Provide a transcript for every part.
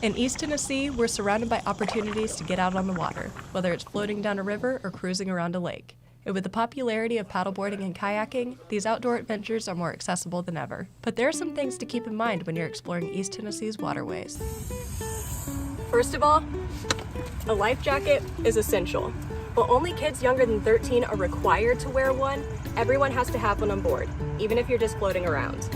In East Tennessee, we're surrounded by opportunities to get out on the water, whether it's floating down a river or cruising around a lake. And with the popularity of paddleboarding and kayaking, these outdoor adventures are more accessible than ever. But there are some things to keep in mind when you're exploring East Tennessee's waterways. First of all, a life jacket is essential. While only kids younger than 13 are required to wear one, everyone has to have one on board, even if you're just floating around.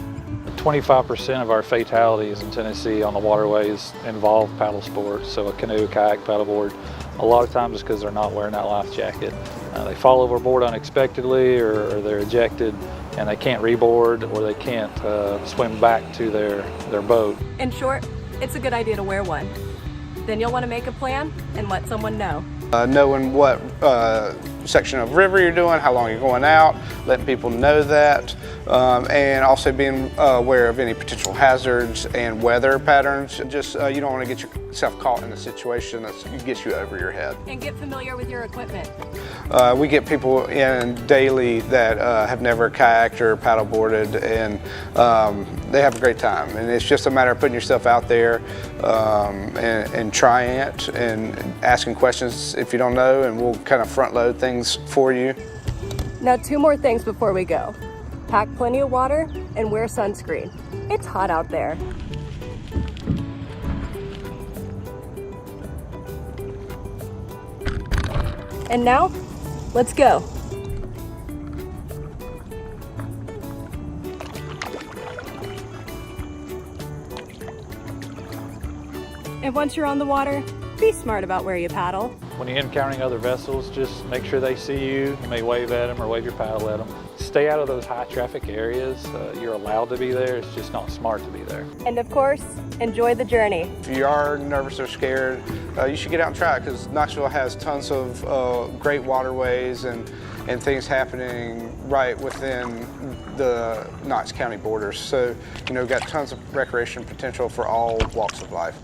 25% of our fatalities in Tennessee on the waterways involve paddle sports, so a canoe, kayak, paddleboard. A lot of times it's because they're not wearing that life jacket. They fall overboard unexpectedly, or they're ejected and they can't reboard, or they can't swim back to their boat. In short, it's a good idea to wear one. Then you'll want to make a plan and let someone know. Knowing what section of river you're doing, how long you're going out, letting people know that, and also being aware of any potential hazards and weather patterns. Just you don't want to get yourself caught in a situation that gets you over your head. And get familiar with your equipment. We get people in daily that have never kayaked or paddleboarded, and they have a great time. And it's just a matter of putting yourself out there and trying it and asking questions if you don't know, and we'll kind of front load things for you. Now, 2 more things before we go. Pack plenty of water and wear sunscreen. It's hot out there. And now, let's go. And once you're on the water, be smart about where you paddle. When you're encountering other vessels, just make sure they see you. You may wave at them or wave your paddle at them. Stay out of those high traffic areas. You're allowed to be there, it's just not smart to be there. And of course, enjoy the journey. If you are nervous or scared, you should get out and try it, because Knoxville has tons of great waterways and things happening right within the Knox County borders. So, got tons of recreation potential for all walks of life.